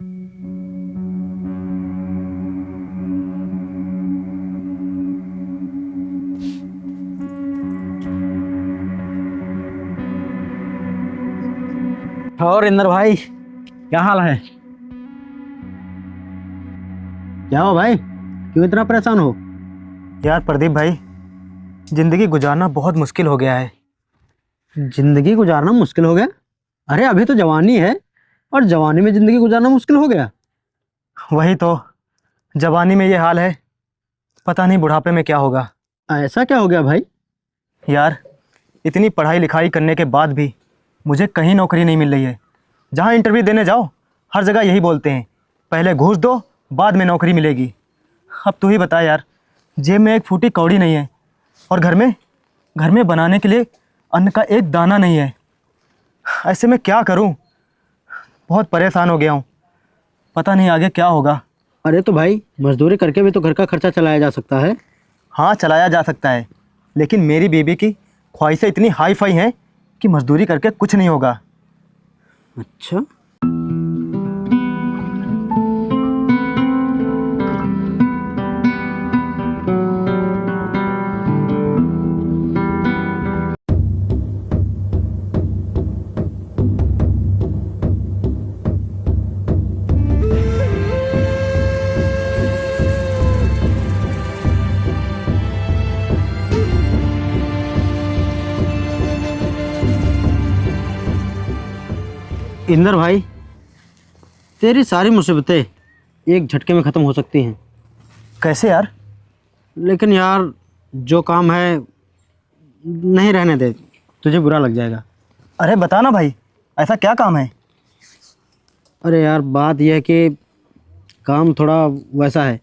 और इंदर भाई, क्या हाल है? क्या हो भाई, क्यों इतना परेशान हो? यार प्रदीप भाई, जिंदगी गुजारना बहुत मुश्किल हो गया है। जिंदगी गुजारना मुश्किल हो गया? अरे अभी तो जवानी है और जवानी में जिंदगी गुजारना मुश्किल हो गया? वही तो, जवानी में ये हाल है, पता नहीं बुढ़ापे में क्या होगा। ऐसा क्या हो गया भाई? यार इतनी पढ़ाई लिखाई करने के बाद भी मुझे कहीं नौकरी नहीं मिल रही है। जहाँ इंटरव्यू देने जाओ हर जगह यही बोलते हैं, पहले घूस दो बाद में नौकरी मिलेगी। अब तू ही बता यार, जेब में एक फूटी कौड़ी नहीं है और घर में बनाने के लिए अन्न का एक दाना नहीं है। ऐसे में क्या करूं? बहुत परेशान हो गया हूं, पता नहीं आगे क्या होगा। अरे तो भाई, मजदूरी करके भी तो घर का खर्चा चलाया जा सकता है। हाँ चलाया जा सकता है, लेकिन मेरी बीबी की ख्वाहिशें इतनी हाई फाई हैं कि मजदूरी करके कुछ नहीं होगा। अच्छा, इंदर भाई, तेरी सारी मुसीबतें एक झटके में ख़त्म हो सकती हैं। कैसे यार? लेकिन यार, जो काम है नहीं रहने दे, तुझे बुरा लग जाएगा। अरे बता ना भाई, ऐसा क्या काम है? अरे यार, बात यह है कि काम थोड़ा वैसा है,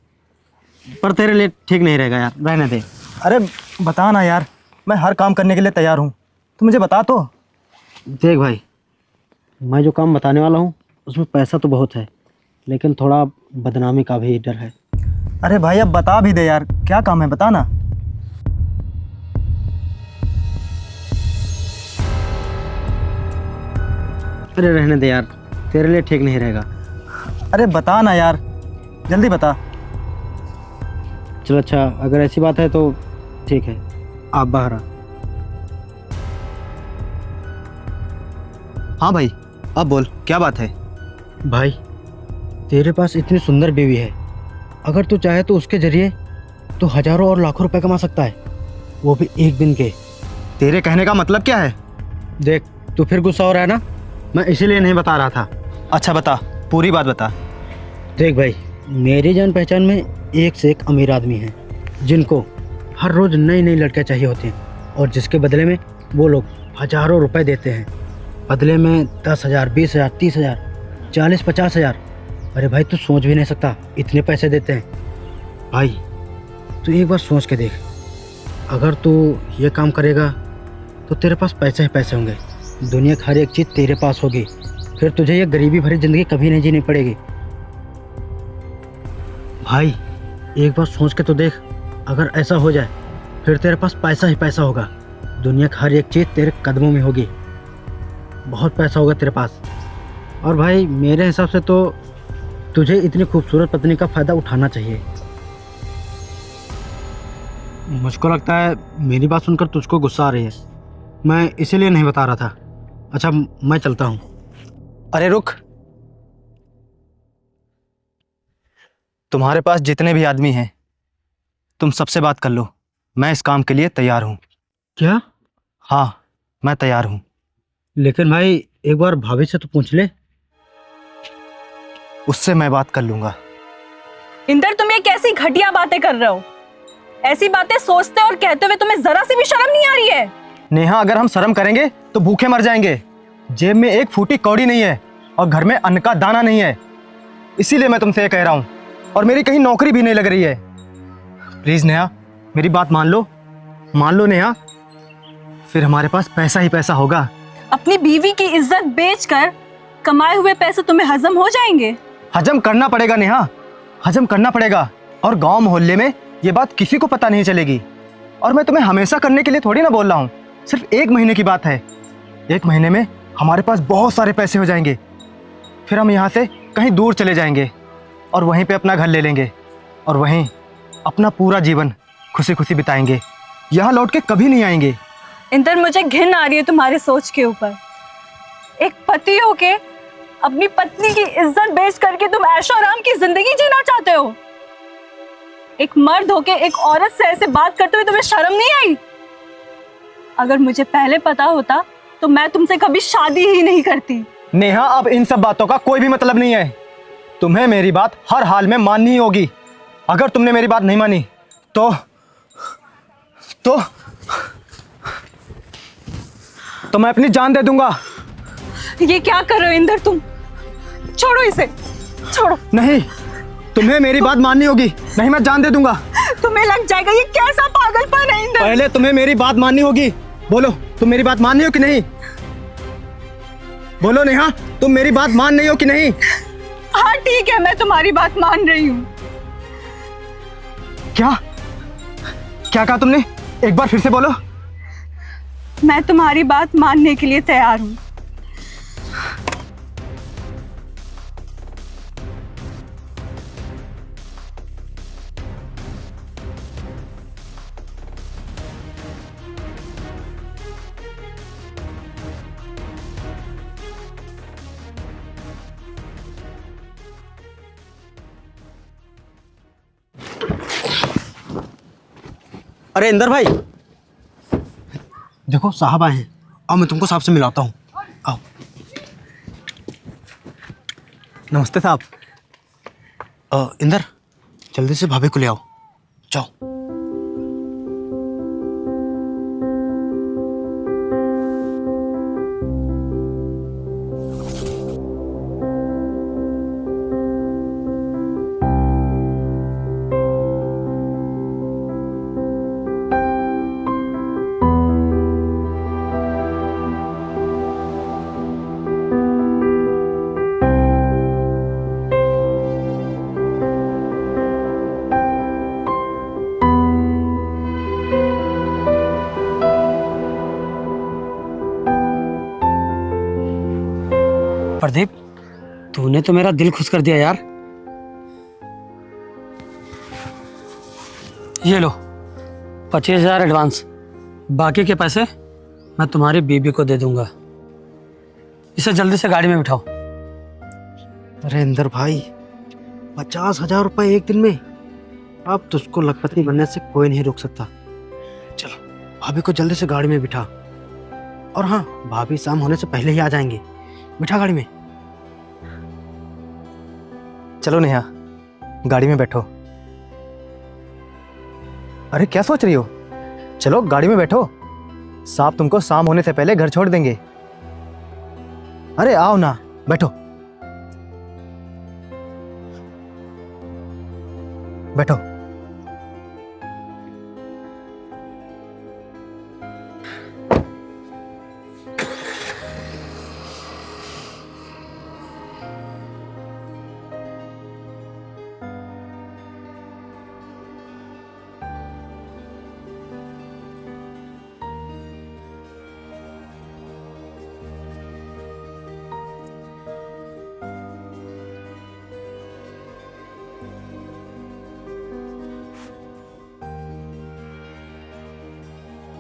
पर तेरे लिए ठीक नहीं रहेगा यार, रहने दे। अरे बता ना यार, मैं हर काम करने के लिए तैयार हूँ, तू मुझे बता तो। देख भाई, मैं जो काम बताने वाला हूँ उसमें पैसा तो बहुत है, लेकिन थोड़ा बदनामी का भी डर है। अरे भाई अब बता भी दे यार, क्या काम है बता ना। अरे रहने दे यार, तेरे लिए ठीक नहीं रहेगा। अरे बता ना यार, जल्दी बता। चलो अच्छा, अगर ऐसी बात है तो ठीक है, आप बाहर आ। हाँ भाई, अब बोल क्या बात है। भाई, तेरे पास इतनी सुंदर बीवी है, अगर तू चाहे तो उसके जरिए तो हजारों और लाखों रुपए कमा सकता है, वो भी एक दिन के। तेरे कहने का मतलब क्या है? देख, तू फिर गुस्सा हो रहा है ना, मैं इसीलिए नहीं बता रहा था। अच्छा बता, पूरी बात बता। देख भाई, मेरी जान पहचान में एक से एक अमीर आदमी हैं, जिनको हर रोज नई नई लड़कियां चाहिए होती हैं, और जिसके बदले में वो लोग हजारों रुपए देते हैं। बदले में 10,000, 20,000, 30,000, 40, 50,000। अरे भाई, तू सोच भी नहीं सकता, इतने पैसे देते हैं। भाई तू एक बार सोच के देख, अगर तू ये काम करेगा तो तेरे पास पैसे ही पैसे होंगे, दुनिया की हर एक चीज़ तेरे पास होगी, फिर तुझे ये गरीबी भरी ज़िंदगी कभी नहीं जीनी पड़ेगी। भाई एक बार सोच के तो देख, अगर ऐसा हो जाए फिर तेरे पास पैसा ही पैसा होगा, दुनिया की हर एक चीज़ तेरे कदमों में होगी, बहुत पैसा होगा तेरे पास। और भाई मेरे हिसाब से तो तुझे इतनी खूबसूरत पत्नी का फ़ायदा उठाना चाहिए। मुझको लगता है मेरी बात सुनकर तुझको गुस्सा आ रही है, मैं इसीलिए नहीं बता रहा था। अच्छा, मैं चलता हूँ। अरे रुक, तुम्हारे पास जितने भी आदमी हैं तुम सबसे बात कर लो, मैं इस काम के लिए तैयार हूँ। क्या? हाँ मैं तैयार हूँ। लेकिन भाई एक बार भाभी से तो पूछ ले। उससे मैं बात कर लूँगा। इंदर, तुम ये कैसी घटिया बातें कर रहे हो? ऐसी बातें सोचते और कहते हुए तुम्हें जरा सी भी शर्म नहीं आ रही है? नेहा, अगर हम शर्म करेंगे तो भूखे मर जाएंगे। जेब में एक फूटी कौड़ी नहीं है और घर में अन्न का दाना नहीं है, इसीलिए मैं तुमसे ये कह रहा हूँ, और मेरी कहीं नौकरी भी नहीं लग रही है। प्लीज नेहा, मेरी बात मान लो नेहा, फिर हमारे पास पैसा ही पैसा होगा। अपनी बीवी की इज्जत बेचकर कमाए हुए पैसे तुम्हें हजम हो जाएंगे? हजम करना पड़ेगा नेहा, हजम करना पड़ेगा, और गांव मोहल्ले में ये बात किसी को पता नहीं चलेगी। और मैं तुम्हें हमेशा करने के लिए थोड़ी ना बोल रहा हूँ, सिर्फ 1 महीने की बात है। 1 महीने में हमारे पास बहुत सारे पैसे हो जाएंगे, फिर हम यहाँ से कहीं दूर चले जाएंगे और वहीं पे अपना घर ले लेंगे और वहीं अपना पूरा जीवन खुशी खुशी बिताएंगे। यहाँ लौट के कभी नहीं आएंगे। इंदर, मुझे घिन आ रही है तुम्हारी सोच के ऊपर। एक पति होके अपनी पत्नी की इज्जत बेच करके तुम ऐशो आराम की जिंदगी जीना चाहते हो। एक मर्द होके एक औरत से ऐसे बात करते हुए तुम्हें शर्म नहीं आई? अगर मुझे पहले पता होता तो मैं तुमसे कभी शादी ही नहीं करती। नेहा, अब इन सब बातों का कोई भी मतलब नहीं है। तुम्हें मेरी बात हर हाल में माननी ही होगी। अगर तुमने मेरी बात नहीं मानी तो मैं अपनी जान दे दूंगा। ये क्या कर रहे हो इंदर तुम? छोड़ो इसे, छोड़ो। नहीं, तुम्हें मेरी बात माननी होगी, नहीं मैं जान दे दूंगा। तुम्हें लग जाएगा ये कैसा पागलपन है इंदर। पहले तुम्हें मेरी बात माननी होगी। बोलो, तुम मेरी बात मान रही हो कि नहीं? बोलो नेहा, तुम मेरी बात मान रही हो कि नहीं? हाँ ठीक है, मैं तुम्हारी बात मान रही हूँ। क्या क्या कहा तुमने? एक बार फिर से बोलो। मैं तुम्हारी बात मानने के लिए तैयार हूँ। अरे इंदर भाई, देखो साहब आए हैं। आओ मैं तुमको साहब से मिलाता हूँ। आओ। नमस्ते साहब। इंदर, जल्दी से भाभी को ले आओ। जाओ। प्रदीप, तूने तो मेरा दिल खुश कर दिया यार। ये लो 25,000 एडवांस, बाकी के पैसे मैं तुम्हारी बीबी को दे दूंगा। इसे जल्दी से गाड़ी में बिठाओ। अरे इंदर भाई, 50,000 रुपये एक दिन में? अब तुझको लखपति बनने से कोई नहीं रोक सकता। चलो भाभी को जल्दी से गाड़ी में बिठा। और हाँ, भाभी शाम होने से पहले ही आ जाएंगे। बिठा गाड़ी में। चलो नेहा, गाड़ी में बैठो। अरे क्या सोच रही हो? चलो गाड़ी में बैठो, साहब तुमको शाम होने से पहले घर छोड़ देंगे। अरे आओ ना, बैठो बैठो।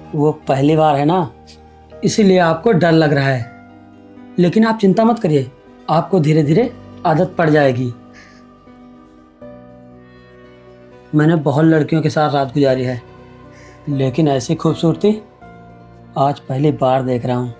वो पहली बार है ना, इसीलिए आपको डर लग रहा है। लेकिन आप चिंता मत करिए, आपको धीरे धीरे आदत पड़ जाएगी। मैंने बहुत लड़कियों के साथ रात गुजारी है, लेकिन ऐसी खूबसूरती आज पहली बार देख रहा हूँ।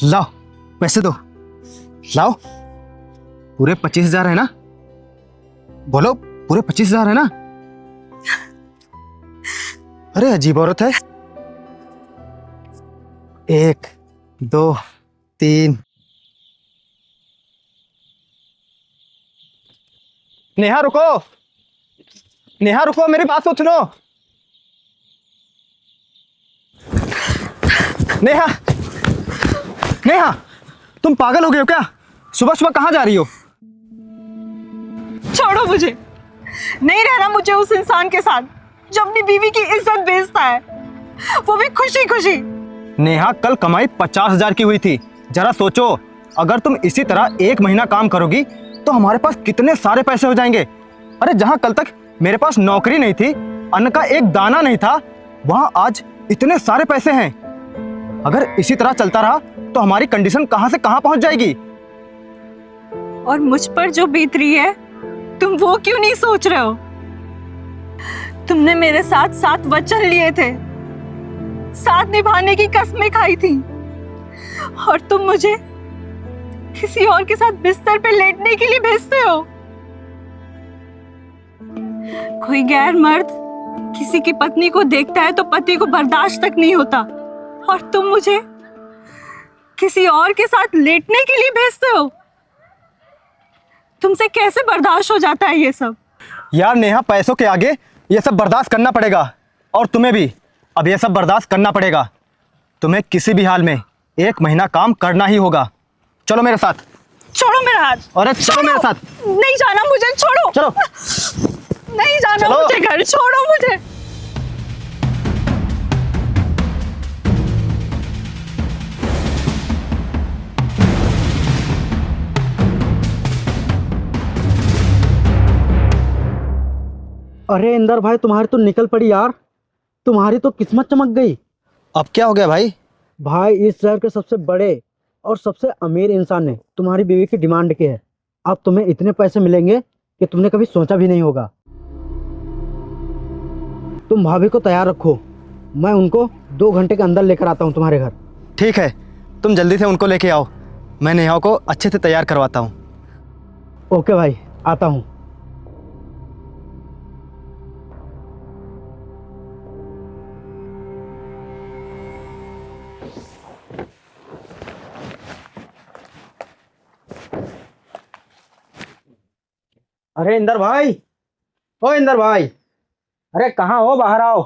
लाओ पैसे दो, लाओ। पूरे 25,000 है ना? बोलो, पूरे 25,000 है ना? अरे अजीब औरत है। 1 2 3 नेहा रुको, नेहा रुको, मेरी बात तो सुनो। नेहा, नेहा, तुम पागल हो गए हो क्या? सुबह सुबह कहाँ जा रही हो? छोड़ो मुझे, नहीं रहना मुझे उस इंसान के साथ जो अपनी बीवी की इज्जत बेचता है, वो भी खुशी खुशी। नेहा, कल कमाई 50,000 की हुई थी। जरा सोचो, अगर तुम इसी तरह 1 महीना काम करोगी तो हमारे पास कितने सारे पैसे हो जाएंगे। अरे जहां कल तक मेरे पास नौकरी नहीं थी, अन्न का एक दाना नहीं था, वहां आज इतने सारे पैसे हैं। अगर इसी तरह चलता रहा तो हमारी कंडीशन कहां से कहां पहुंच जाएगी। और मुझ पर जो बीत रही है, तुम वो क्यों नहीं सोच रहे हो? तुमने मेरे साथ 7 वचन लिए थे, 7 निभाने की कस्में खाई थी, और तुम मुझे किसी और के साथ बिस्तर पे लेटने के लिए भेजते हो। कोई गैर मर्द किसी की पत्नी को देखता है तो पति को बर्दाश्त तक नहीं होता, और तुम मुझे किसी और के साथ लेटने के लिए भेजते हो। तुमसे कैसे बर्दाश्त हो जाता है ये सब? यार नेहा, पैसों के आगे ये सब बर्दाश्त करना पड़ेगा, और तुम्हें भी अब ये सब बर्दाश्त करना पड़ेगा। तुम्हें किसी भी हाल में 1 महीना काम करना ही होगा। चलो मेरे साथ। छोड़ो मेरा हाथ। अरे चलो मेरे साथ। नहीं जाना मुझे, छोड़ो। चलो। नहीं जाना चलो। मुझे, घर छोड़ो मुझे। अरे इंदर भाई, तुम्हारी तो निकल पड़ी यार, तुम्हारी तो किस्मत चमक गई। अब क्या हो गया भाई? भाई, इस शहर के सबसे बड़े और सबसे अमीर इंसान ने तुम्हारी बीवी की डिमांड की है। अब तुम्हें इतने पैसे मिलेंगे कि तुमने कभी सोचा भी नहीं होगा। तुम भाभी को तैयार रखो, मैं उनको 2 घंटे के अंदर लेकर आता हूँ तुम्हारे घर। ठीक है, तुम जल्दी से उनको लेके आओ, मैं नेहा को अच्छे से तैयार करवाता हूँ। ओके भाई, आता हूँ। अरे इंदर भाई, ओ इंदर भाई, अरे कहाँ हो? बाहर आओ।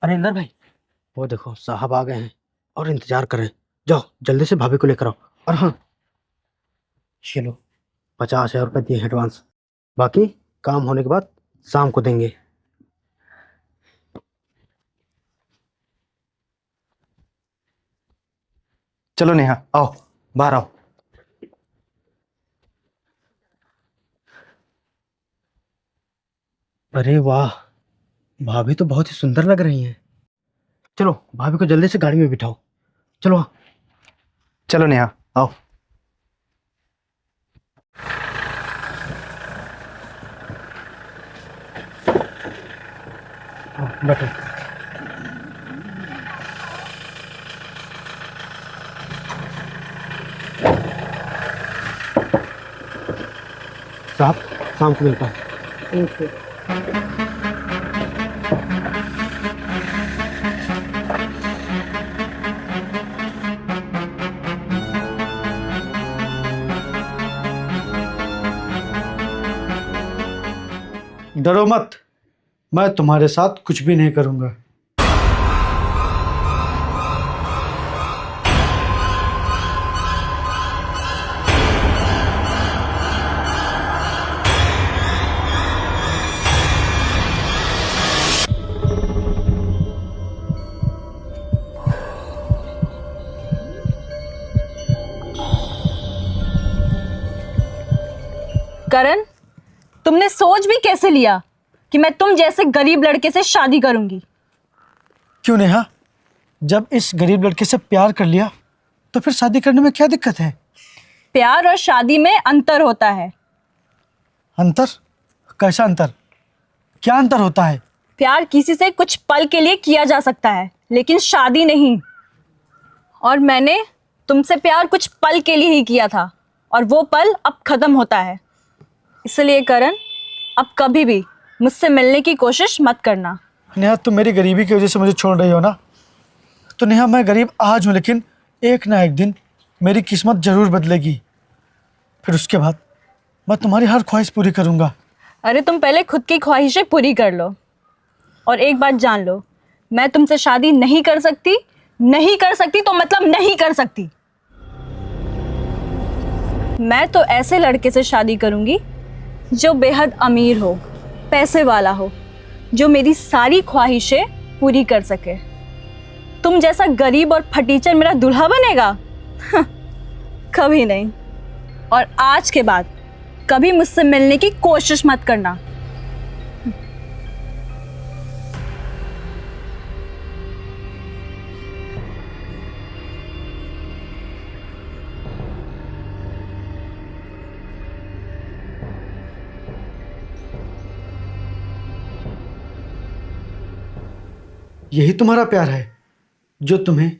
अरे इंदर भाई, वो देखो साहब आ गए हैं और इंतजार कर रहे हैं। जाओ जल्दी से भाभी को लेकर आओ। और हाँ, चलो 50,000 रुपये दिए एडवांस, बाकी काम होने के बाद शाम को देंगे। चलो नेहा, आओ बाहर आओ। अरे वाह, भाभी तो बहुत ही सुंदर लग रही हैं। चलो भाभी को जल्दी से गाड़ी में बिठाओ। चलो। चलो नेहा, आओ। बैठो। साहब, शाम को मिलता है। डरो मत, मैं तुम्हारे साथ कुछ भी नहीं करूंगा। करण, तुमने सोच भी कैसे लिया कि मैं तुम जैसे गरीब लड़के से शादी करूंगी? क्यों नेहा, जब इस गरीब लड़के से प्यार कर लिया तो फिर शादी करने में क्या दिक्कत है? प्यार और शादी में अंतर होता है। अंतर? कैसा अंतर? क्या अंतर होता है? प्यार किसी से कुछ पल के लिए किया जा सकता है, लेकिन शादी नहीं। और मैंने तुमसे प्यार कुछ पल के लिए ही किया था, और वो पल अब खत्म होता है। इसलिए करण, अब कभी भी मुझसे मिलने की कोशिश मत करना। नेहा, तुम मेरी गरीबी की वजह से मुझे छोड़ रही हो ना? तो नेहा, मैं गरीब आज हूँ, लेकिन एक ना एक दिन मेरी किस्मत जरूर बदलेगी। फिर उसके बाद मैं तुम्हारी हर ख्वाहिश पूरी करूँगा। अरे तुम पहले खुद की ख्वाहिशें पूरी कर लो, और एक बात जान लो, मैं तुमसे शादी नहीं कर सकती, नहीं कर सकती तो मतलब नहीं कर सकती। मैं तो ऐसे लड़के से शादी करूंगी जो बेहद अमीर हो, पैसे वाला हो, जो मेरी सारी ख्वाहिशें पूरी कर सके। तुम जैसा गरीब और फटीचर मेरा दूल्हा बनेगा? कभी नहीं। और आज के बाद कभी मुझसे मिलने की कोशिश मत करना। यही तुम्हारा प्यार है जो तुम्हें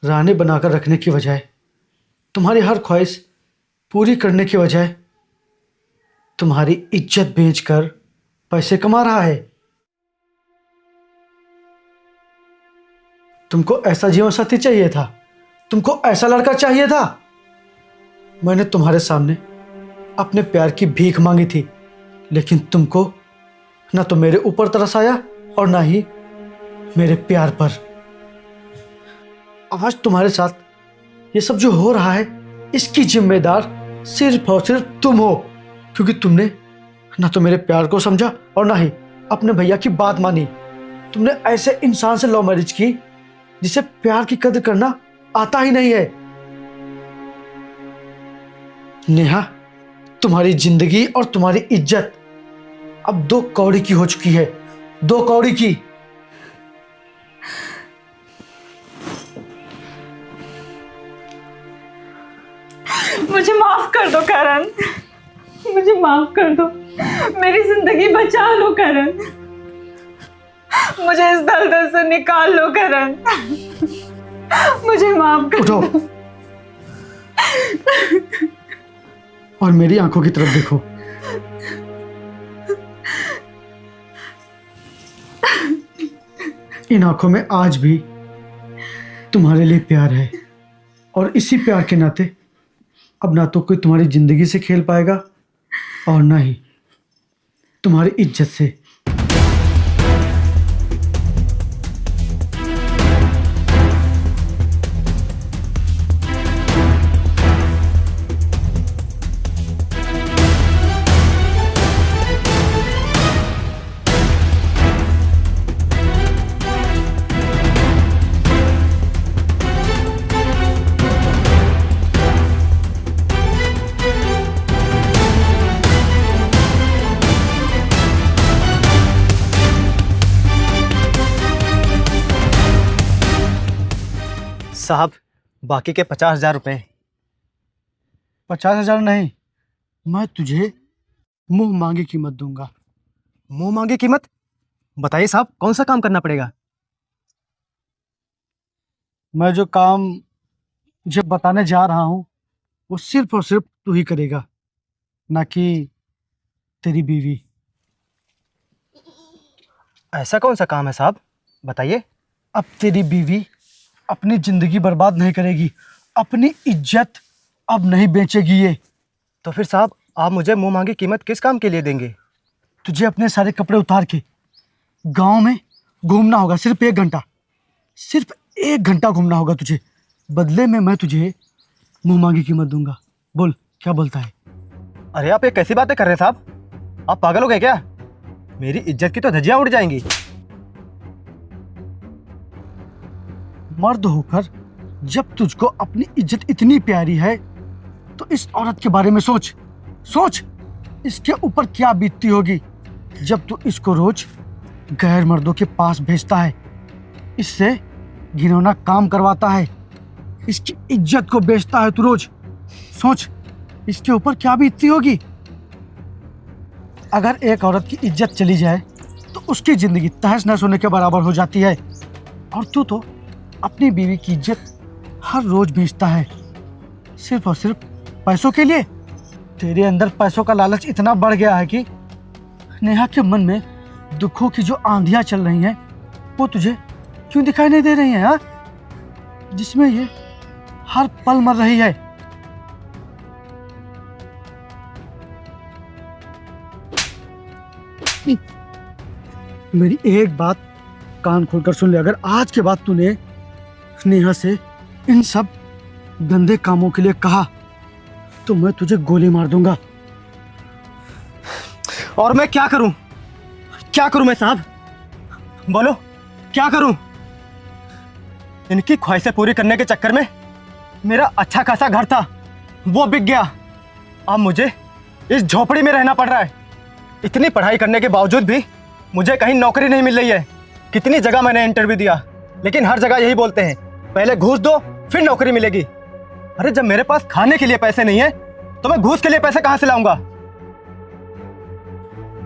रानी बनाकर रखने की बजाय, तुम्हारी हर ख्वाहिश पूरी करने की बजाय तुम्हारी इज्जत बेचकर पैसे कमा रहा है। तुमको ऐसा जीवन साथी चाहिए था, तुमको ऐसा लड़का चाहिए था। मैंने तुम्हारे सामने अपने प्यार की भीख मांगी थी, लेकिन तुमको ना तो मेरे ऊपर तरस आया और ना ही मेरे प्यार पर। आज तुम्हारे साथ ये सब जो हो रहा है, इसकी जिम्मेदार सिर्फ और सिर्फ तुम हो, क्योंकि तुमने ना तो मेरे प्यार को समझा और ना ही अपने भैया की बात मानी। तुमने ऐसे इंसान से लव मैरिज की जिसे प्यार की कदर करना आता ही नहीं है। नेहा, तुम्हारी जिंदगी और तुम्हारी इज्जत अब 2 कौड़ी की हो चुकी है, 2 कौड़ी की। मुझे माफ कर दो करण, मुझे माफ कर दो, मेरी जिंदगी बचा लो करण, मुझे इस दलदल से निकाल लो करण, मुझे माफ कर दो। उठो और मेरी आंखों की तरफ देखो। इन आंखों में आज भी तुम्हारे लिए प्यार है, और इसी प्यार के नाते अब ना तो कोई तुम्हारी जिंदगी से खेल पाएगा और ना ही तुम्हारी इज्जत से। साहब, बाकी के 50,000 रुपये। 50,000 नहीं, मैं तुझे मुंह मांगी कीमत दूंगा। मुंह मांगी कीमत? बताइए साहब, कौन सा काम करना पड़ेगा? मैं जो काम तुझे बताने जा रहा हूं वो सिर्फ और सिर्फ तू ही करेगा, ना कि तेरी बीवी। ऐसा कौन सा काम है साहब, बताइए। अब तेरी बीवी अपनी जिंदगी बर्बाद नहीं करेगी, अपनी इज्जत अब नहीं बेचेगी ये। तो फिर साहब, आप मुझे मुंह मांगी कीमत किस काम के लिए देंगे? तुझे अपने सारे कपड़े उतार के गांव में घूमना होगा, सिर्फ 1 घंटा, सिर्फ 1 घंटा घूमना होगा तुझे। बदले में मैं तुझे मुंह मांगी कीमत दूंगा। बोल, क्या बोलता है? अरे आप ये कैसी बातें कर रहे हैं साहब? आप पागल हो गए क्या? मेरी इज्जत की तो धज्जियां उड़ जाएंगी। मर्द होकर जब तुझको अपनी इज्जत इतनी प्यारी है तो इस औरत के बारे में सोच। सोच इसके ऊपर क्या बीतती होगी जब तू इसको रोज गैर मर्दों के पास भेजता है, इससे घिनौना काम करवाता है, इसकी इज्जत को बेचता है तू रोज। सोच इसके ऊपर क्या बीतती होगी। अगर एक औरत की इज्जत चली जाए तो उसकी जिंदगी तहस नहस होने के बराबर हो जाती है, और तू तो अपनी बीवी की इज्जत हर रोज बेचता है, सिर्फ और सिर्फ पैसों के लिए। तेरे अंदर पैसों का लालच इतना बढ़ गया है कि नेहा के मन में दुखों की जो आंधियां चल रही हैं वो तुझे क्यों दिखाई नहीं दे रही हैं? हाँ, जिसमें ये हर पल मर रही है। मेरी एक बात कान खोलकर सुन ले, अगर आज के बाद तूने नेहा से इन सब गंदे कामों के लिए कहा तो मैं तुझे गोली मार दूंगा। और मैं क्या करूं? क्या करूं मैं साहब? बोलो क्या करूं? इनकी ख्वाहिशें पूरी करने के चक्कर में मेरा अच्छा खासा घर था वो बिक गया। अब मुझे इस झोपड़ी में रहना पड़ रहा है। इतनी पढ़ाई करने के बावजूद भी मुझे कहीं नौकरी नहीं मिल रही है। कितनी जगह मैंने इंटरव्यू दिया लेकिन हर जगह यही बोलते हैं पहले घूस दो फिर नौकरी मिलेगी। अरे जब मेरे पास खाने के लिए पैसे नहीं है तो मैं घूस के लिए पैसे कहां से लाऊंगा?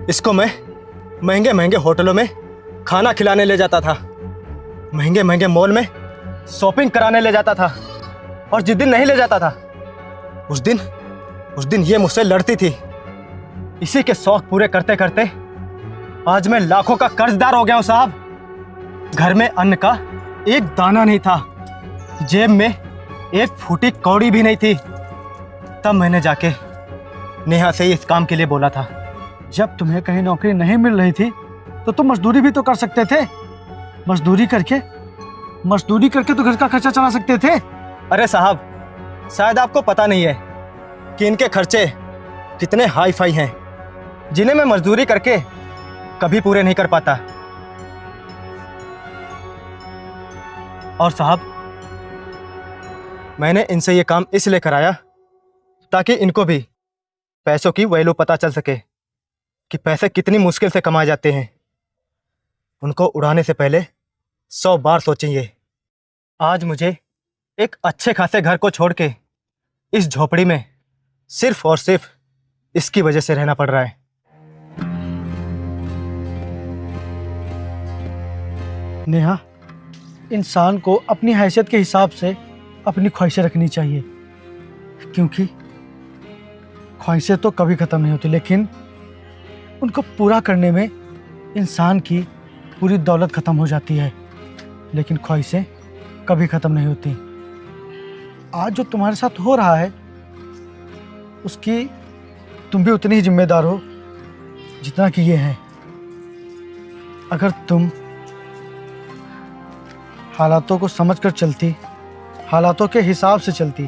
इसको मैं महंगे महंगे होटलों में खाना खिलाने ले जाता था, महंगे महंगे मॉल में शॉपिंग कराने ले जाता था, और जिस दिन नहीं ले जाता था उस दिन ये मुझसे लड़ती थी। इसी के शौक पूरे करते करते आज मैं लाखों का कर्जदार हो गया हूं साहब। घर में अन्न का एक दाना नहीं था, जेब में एक फूटी कौड़ी भी नहीं थी। तब मैंने जाके नेहा से इस काम के लिए बोला था। जब तुम्हें कहीं नौकरी नहीं मिल रही थी तो तुम मजदूरी भी तो कर सकते थे। मजदूरी करके तो घर का खर्चा चला सकते थे। अरे साहब, शायद आपको पता नहीं है कि इनके खर्चे कितने हाई फाई हैं जिन्हें मैं मजदूरी करके कभी पूरे नहीं कर पाता। और साहब, मैंने इनसे ये काम इसलिए कराया ताकि इनको भी पैसों की वैल्यू पता चल सके कि पैसे कितनी मुश्किल से कमाए जाते हैं। उनको उड़ाने से पहले 100 बार सोचेंगे। आज मुझे एक अच्छे खासे घर को छोड़ के इस झोपड़ी में सिर्फ और सिर्फ इसकी वजह से रहना पड़ रहा है। नेहा, इंसान को अपनी हैसियत के हिसाब से अपनी ख्वाहिशें रखनी चाहिए, क्योंकि ख्वाहिशें तो कभी ख़त्म नहीं होती, लेकिन उनको पूरा करने में इंसान की पूरी दौलत ख़त्म हो जाती है, लेकिन ख्वाहिशें कभी ख़त्म नहीं होती। आज जो तुम्हारे साथ हो रहा है उसकी तुम भी उतनी ही जिम्मेदार हो जितना कि ये है। अगर तुम हालातों को समझकर चलती, हालातों के हिसाब से चलती,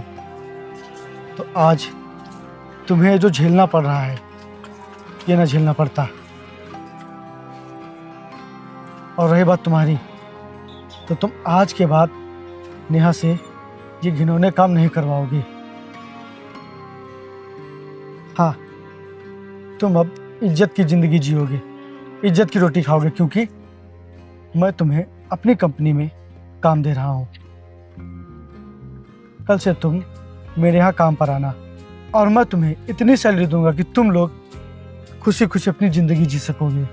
तो आज तुम्हें जो झेलना पड़ रहा है ये ना झेलना पड़ता। और रही बात तुम्हारी, तो तुम आज के बाद नेहा से ये घिनौने काम नहीं करवाओगे। हाँ, तुम अब इज्जत की ज़िंदगी जियोगे, इज्जत की रोटी खाओगे, क्योंकि मैं तुम्हें अपनी कंपनी में काम दे रहा हूँ। कल से तुम मेरे यहाँ काम पर आना और मैं तुम्हें इतनी सैलरी दूंगा कि तुम लोग खुशी खुशी अपनी ज़िंदगी जी सकोगे।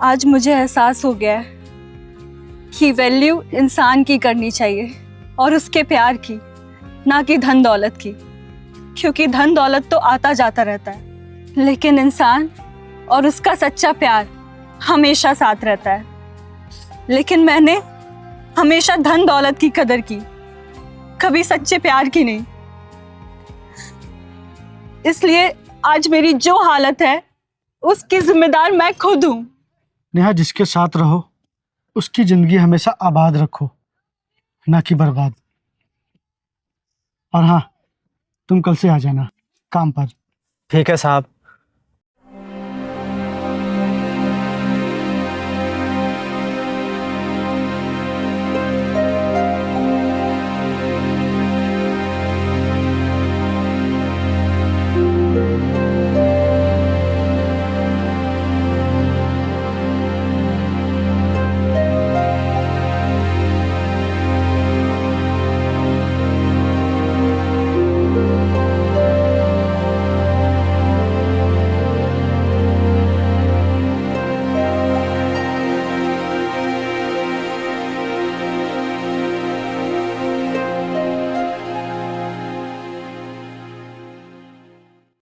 आज मुझे एहसास हो गया है कि वैल्यू इंसान की करनी चाहिए और उसके प्यार की, ना कि धन दौलत की। क्योंकि धन दौलत तो आता जाता रहता है, लेकिन इंसान और उसका सच्चा प्यार हमेशा साथ रहता है। लेकिन मैंने हमेशा धन दौलत की कदर की, कभी सच्चे प्यार की नहीं। इसलिए आज मेरी जो हालत है उसकी जिम्मेदार मैं खुद हूं। नेहा, जिसके साथ रहो उसकी ज़िंदगी हमेशा आबाद रखो, ना कि बर्बाद। और हाँ, तुम कल से आ जाना काम पर। ठीक है साहब।